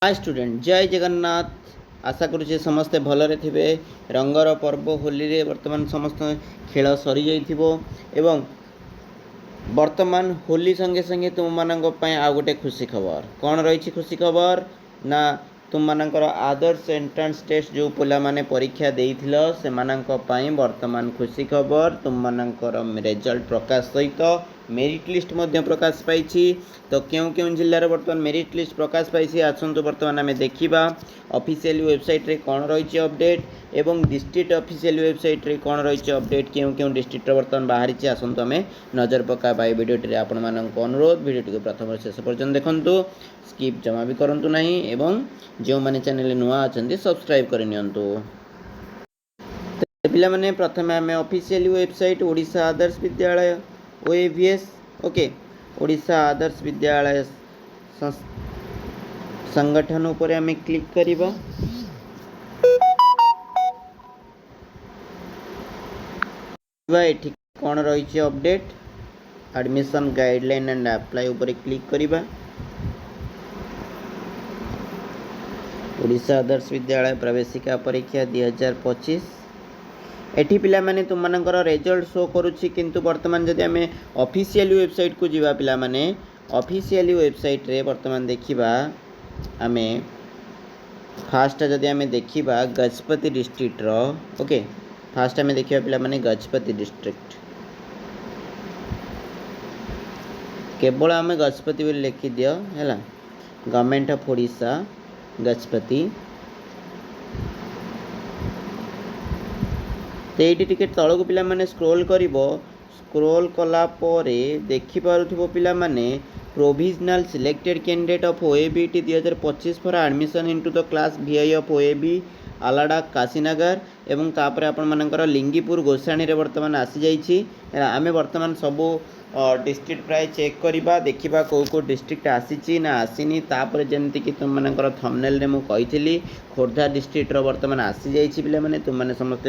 Hi student जय जगन्नाथ। आशा करुचे समस्ते भलरे थिबे। रंगर पर्व होली रे वर्तमान समस्त खेल सरी जाइथिबो एवं वर्तमान होली संगे संगे तुम मानक पय आ गोटे खुशी खबर कौन रही खुशी खबर ना तुम मानकर आदर्श एंट्रांस टेस्ट जो पिला माने परीक्षा देइथिल से मानक पय वर्तमान खुशी खबर तुम मानकर रिजल्ट प्रकाश सहित मेरिट लिस्ट मध्य प्रकाश पाई। तो क्यों क्यों जिल्लार वर्तमान मेरिट लिस्ट प्रकाश पाई आसतु वर्तमान आम देखा ऑफिशियल वेबसाइट रे कौन रही अपडेट एवं डिस्ट्रिक्ट ऑफिशियल वेबसाइट रे कौन रही अपडेट क्यों क्यों डिस्ट्रिक्ट वर्तमान बाहरी आसतु आम नजर पका भिडियोटी आपण मानक अनुरोध भिडियोटी को प्रथम शेष पर्यंत देखंतु स्किप जमा भी करंतु नहीं एवं जो माने चैनल नुआ अछंती सब्सक्राइब कर नियंतु। पिला माने प्रथम आम official website Odisha Adarsh Vidyalaya ओएवीएस okay Odisha Adarsh Vidyalaya संगठन उपर आम क्लिक करिबा। एठी कौन रही update admission guideline and apply उपर क्लिक करिबा। ओडिशा आदर्श विद्यालय प्रवेशिका परीक्षा 2025 एठी पिला माने तुम मानकर रिजल्ट शो करूछि किंतु वर्तमान जदि आमे ऑफिशियल वेबसाइट को जीवा पिला माने ऑफिशियल वेबसाइट रे वर्तमान देखिबा आमे फास्ट जदि आमे देखिबा गजपति डिस्ट्रिक्ट रो ओके फास्ट आमे देखिबा पिला माने गजपति डिस्ट्रिक्ट केवल आमे गजपति बोली लिखि दियो हैला गवर्नमेंट ऑफ ओडिशा गजपति तो ये टिके तलक पिला माने स्क्रोल करिवो स्क्रोल कला परे देखि पारुथिबो पिला माने provisional selected candidate of OAVET 2025 for admission into the class VI of OAV आलाडा काशीनगर एवं तापर आपण मानकर लिंगीपुर गोसाणी रे वर्तमान आसी जाईछि। आमे वर्तमान सबो डिस्ट्रिक्ट प्राय चेक करिबा देखिबा को को डिस्ट्रिक्ट आसीछि ना आसीनी तापर जेमति कि तुम मानकर थंबनेल रे मु कहिथिली खोर्धा डिस्ट्रिक्ट रो वर्तमान आसी जाईछि पिला माने तुम माने समस्त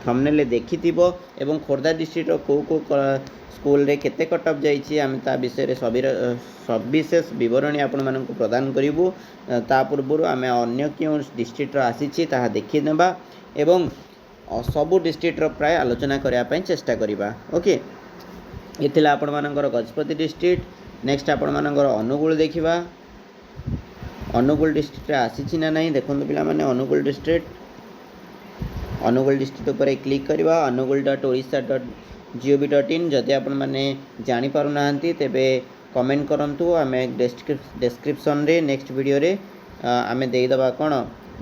थंबनेल देखिथिबो एवं खोर्धा डिस्ट्रिक्ट रो को स्कूल रे केते कट ऑफ जाईछि आमे ता विषय रे सविशेष विवरणी आपण मानक प्रदान करिवु। ता पूर्व आमे अन्य क्यों डिस्ट्रिक्ट रो आसीछि ताहा देखि नेबा एवं सबु डिस्ट्रिक्ट रो प्राय आलोचना करिया पय चेष्टा करिबा। ओके एथिला आपण मानकर गजपति डिस्ट्रिक्ट नेक्स्ट आपण मानकर अनुगुल देखिबा अनुगुल डिस्ट्रिक्ट रे आसीछि ना नहीं देखंतु पिला माने अनुगुल डिस्ट्रिक्ट उपर क्लिक करिबा anugul.orissa.gov.in जदि आपण माने जानि पारु नाहंती तेबे कमेंट करंतु आमे डिस्क्रिप्शन रे नेक्स्ट वीडियो रे आमे देई दबा कोन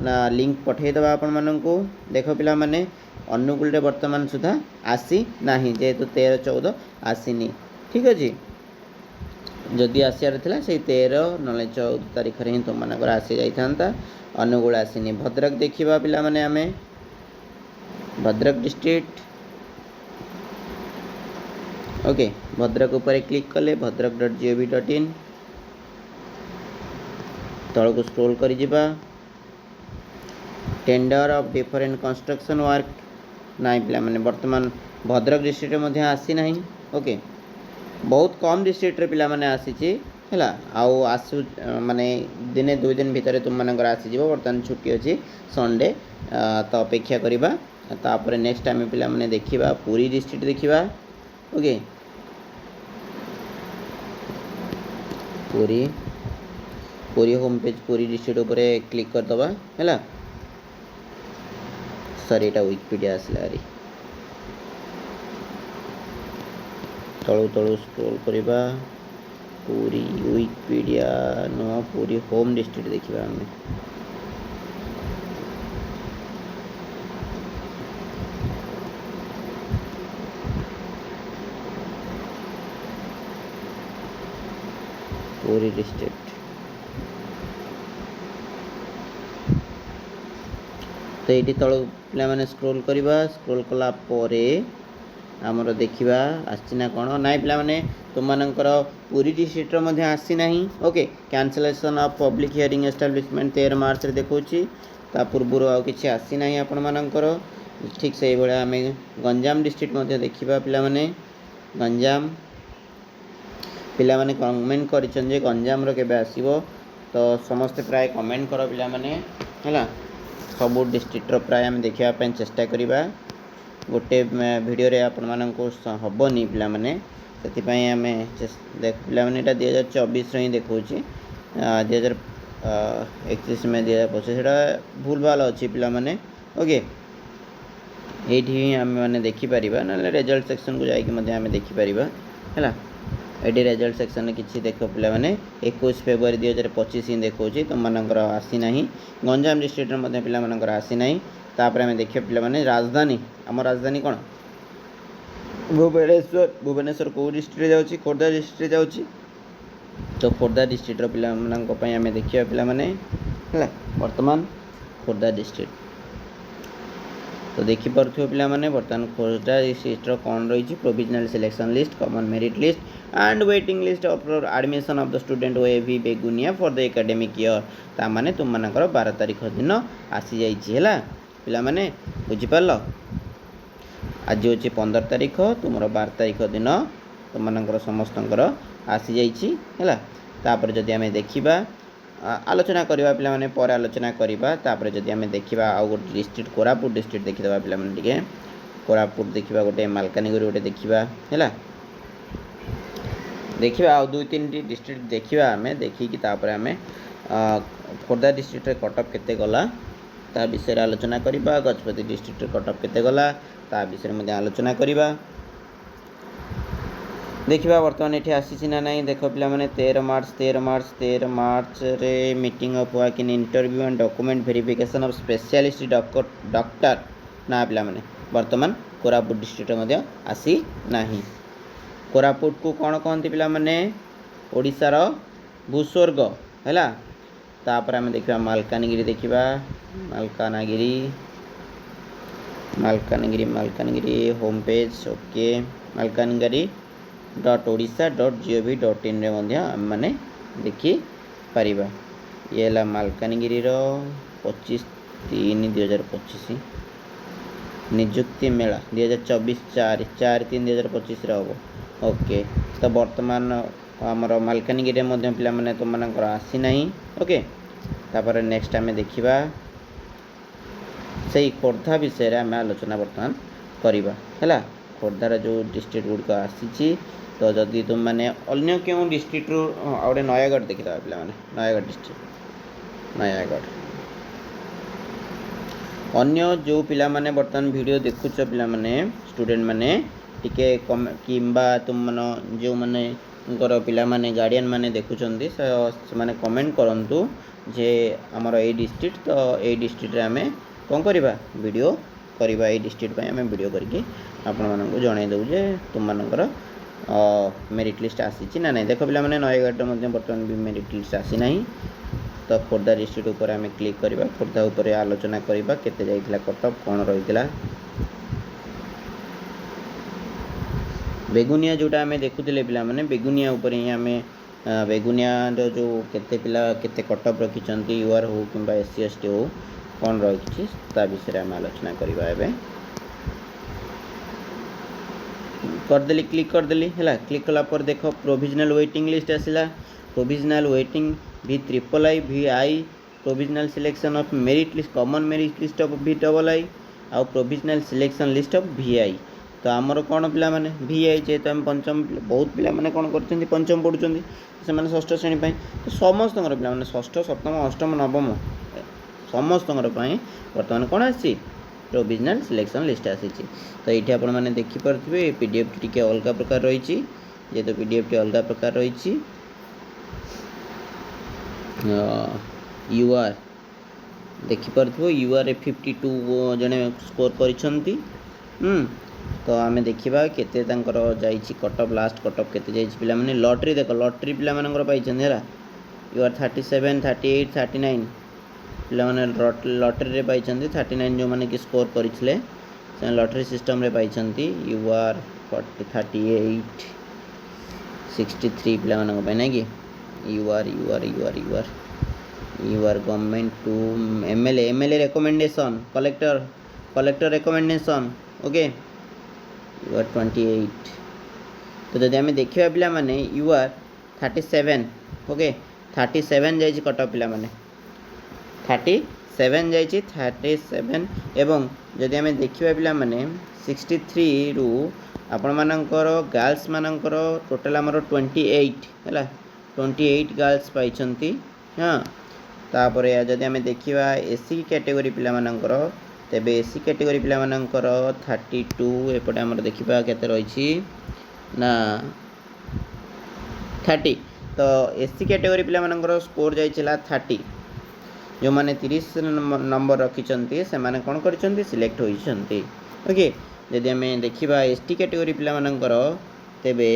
ना लिंक पठेई दबा आपण माननकु देखो पिला माने अनुगुल रे वर्तमान सुधा आसी नाही जेतु 13 14 आसीनी ठीक अछि जदि आसियार थिला से 13 नले 14 तारिख रे तुम मानकर आसी जाई थांता अनुगुल आसीनी। भद्रक देखिबा पिला माने आमे भद्रक डिस्ट्रिक्ट ओके भद्रक ऊपर क्लिक कले भद्रक.gov.in तळको स्क्रॉल करि जिबा tender of different construction work नाइ पिला माने वर्तमान भद्रक डिस्ट्रिक्ट मध्ये आसी नाही। ओके बहुत कम डिस्ट्रिक्ट रे पिला माने आसीची हैला आउ आसु माने दिने 2 दिन भीतर तुम मानकर आसी जिवो वर्तमान छुट्टी अछि संडे तो अपेक्षा करिबा तापर नेक्स्ट टाइम पिला माने देखिबा पुरी डिस्ट्रिक्ट देखिबा। Okay Puri home page Puri district ऊपर क्लिक कर दबा हैला सॉरी एटा विकिपीडिया आसला रे तळु तळु स्क्रॉल करिबा पुरी विकिपीडिया नो पुरी होम डिस्ट्रिक्ट देखिबा हमें पुरी डिस्ट्रिक्ट तो ये तल पिला माने स्क्रॉल करिबा स्क्रॉल कला परे आमर देखिबा आसीना कोन नाइ पिला माने तुम मानकर पुरी डिस्ट्रिक्ट मध्ये आसी नाही। Okay cancellation of public hearing establishment 13 मार्च रे देखौची ता पूर्व आ किछि आसी नाही आपण मानकर ठीक से बेला आमे गंजाम डिस्ट्रिक्ट मध्ये देखिबा पिला माने गंजाम पिला माने कमेंट करिछन जे गंजाम रो केबे आसीबो तो समस्ते प्राय कमेंट कर पिला माने है सबू डिस्ट्रिक्टर प्राय आम देखापी चेष्टा करवा गोटे वीडियो रे आपण मानक हेनी पिला माने से आम देख पिला माने 2024 ही देखा 2031 में 2025 भूल भाल अच्छी पिला माने ओके ये आम मैंने देखिपर ना रिजल्ट सेक्शन को जामें देखिपर है ये रिजल्ट सेक्शन में किसी देख पे 21 फेब्रुआरी 2025 ही देखा तुम मनकर आसी ना गंजाम डिस्ट्रिक्ट पे आसी ना तापर आम देखिए पे राजधानी आम राजधानी कौन भुवनेश्वर कौ डिस्ट्रिक्ट जाऊँगी खोर्धा डिस्ट्रिक्ट जाऊँगी तो खोर्धा डिस्ट्रिक्टर पे आम देखिए पे बर्तमान खोर्धा डिस्ट्रिक्ट तो देखिपुर पे बर्तमान खोर्धा डिस्ट्रिक्टर कौन रही provisional selection list common merit list and waiting list of admission of the student OAV Begunia for the academic year ता माने तुम मनकर 12 तारीख दिन आसी जाइए पिला माने बुझिपार आज हूँ 15 तारीख तुम 12 तारीख दिन तुम मनकर समस्तंकर आसी जाइए तापर जदि आम देखा आलोचना करवा पिला माने पर आलोचना करवा तापर जदि आम देखा आउ गोटे डिस्ट्रिक्ट कोरापुट डिस्ट्रिक्ट देखीदा पिला माने टिके कोरापुट देखा गोटे मालकानगिरी गोटे देखा है देखा आउ 2-3 डिस्ट्रिक्ट देखा आम देखिकी तापर आम खोर्धा डिस्ट्रिक्ट कटअफ केते गला ता विषय आलोचना करवा गजपति डिस्ट्रिक्ट कटअफ केते गला ता विषय आलोचना करवा देखा बर्तमान ये आसी ना नहीं देख पिला माने 13 मार्च रे meeting of work in interview and document verification of specialist doctor ना पिला माने बर्तमान कोरापुट डिस्ट्रिक्ट आसी नाही कोरापुट को कौन कहते पिला माने ओडिशार भूस्वर्ग है तापर आम देखा मालकानगिरी देखा Malkangiri home page okay Malkangiri .odisha.gov.in रे आम मैंने देखिपर ये है मालकानगिरी 25/3/2025 निजुक्ति मेला 2024 4/3/2025 हम ओके तो बर्तमान आमर मालकानगिरी पिला माने तुम मनकर आसी ना ओके तापर नेक्स्ट आम देखा से खोर्धा विषय आम आलोचना बर्तमान करवा है खोर्धार जो डिस्ट्रिक्ट गुड़िक आसी तो जदि तुम मैंने अन्य क्यों डिस्ट्रिक्ट गोटे नयागढ़ देखीदा पे नयागढ़ डिस्ट्रिक्ट नयागढ़ अन्य जो पिला माने बर्तमान वीडियो देखुच पिला माने स्टूडेंट माने टिके किंबा तुम मन जो माने पिला माने गार्डियन माने देखुचंदी से माने कमेंट करंतु जे हमर ए डिस्ट्रिक्ट तो ए डिस्ट्रिक्ट रे आमे कोन करबा वीडियो करबा ए डिस्ट्रिक्ट पे आमे वीडियो करके आपण मानक जणाई दउ जे तुम मानकर मेरिट लिस्ट आसी ना नहीं देख पे नयगढ़ बर्तमान भी मेरिट लिस्ट आसी ना तो खोर्धा डिस्ट्रिक्ट उपर आम क्लिक करवा खोर्धा उपर आलोचना करवा केते जाइथिला कटअफ कौन रही बेगुनिया जोटा आम देखुले पिला माने बेगुनिया उपर ही आम बेगुनिया जो केते पिला केते कटअफ रखिंट यूआर हो कि SC ST हो कौन रही विषय आम आलोचना करवा एवं करदेली क्लिक करदेली है क्लिक कलापर देख प्रोविजनल वेटिंग लिस्ट आसला provisional waiting VIII provisional selection of merit list common merit list of VII आउ provisional selection list of VI तो आमर कौन पिला माने VI जेहेतु आम पंचम बहुत पिला माने कौन कर पंचम पढ़ुं से षष्ठ श्रेणी तो समस्त पिला माने षष्ठ सप्तम अष्टम नवम समस्त बर्तमान कौन आसी प्रोविजनल सिलेक्शन लिस्ट आसी तो ये आप देखिपे PDF टी अलग प्रकार रही जेहेतु PDF टी अलग प्रकार रही UR देखिपे UR 52 जड़े स्कोर करिसेंती तो आम देखा केते जाइए कटअफ लास्ट कटअफ केते जाइए पिला माने लॉटरी देख लॉटरी पिला मानकर पाइछन है UR 37 38 39 पिला माने लॉटरी रे पाइछंती 39 जो माने कि स्कोर करथिले से लॉटरी सिस्टम रे पाइछंती UR 38 63 पिला मानक पे नै कि UR government to MLA recommendation collector recommendation okay UR 28 तो जदि आम देखा पिला माने UR 37 ओके 37 जाइए कटअफ पिला माने 37 जाइए 37 एवं जदि आम देखा पिला माने 63 रु आपण मानकर गर्ल्स मानकर टोटाल आमर 28 है 28 गर्ल्स पाई हाँ तापर जदि आम देखा एससी कैटेगरी पिला मानकर तेबे एससी कैटेगरी पिला मानकर 32 एपटे आमर देखा केते रही ना 30 तो एससी कैटेगरी पिला मानकर स्कोर जाइला 30 जो मैंने 30 नंबर रखिंट से मैंने कौन कर सिलेक्ट होती ओके जदि आम देखा एसटी कैटेगरी पिला मानकर तेबे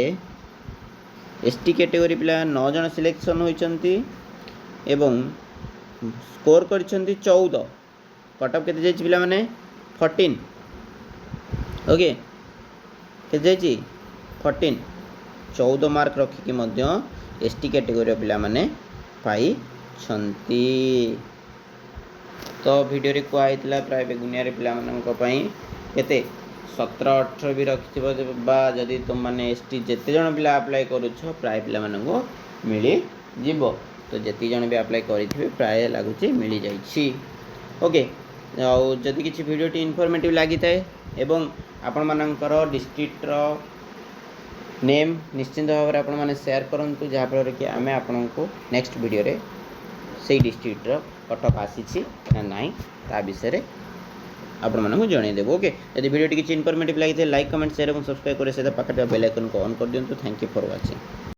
एसटी कैटेगरी पिला 9 जन सिलेक्शन होती एवं स्कोर कर 14 कटअफ के जाइए पिला माने 14 ओके के जाइए 14 मार्क रखिकी एसटी कैटेगरी पिला माने पाई छंती तो वीडियो रे कहला प्राय बेगुनिया पिला केते 17-18 भी रखि जदि तुम मैंने एसटी जिते जन पिला अप्लाई करुछ प्राय पिला माननको मिली जीवो तो जिते जन भी अप्लाई करेंगे प्राय लगुच मिल जाइए ओके जदि किसी वीडियो इनफॉर्मेटिव लगी थाए एवं आपण मानकर डिस्ट्रिक्टर नेम निश्चिंत भाव में आपण शेयर करूँ जहाँफल कि आम आपण को नेक्स्ट वीडियो रे से डिस्ट्रिक्टर कटअफ आसी ना ना ता विषय आपण मानक जनईदेव ओके यदि वीडियो किसी इनफॉर्मेटिव लगी लाइक कमेंट शेयर और सब्सक्राइब करें पाखे बेल आइकन को ऑन कर दिंतु थैंक यू फॉर वाचिंग।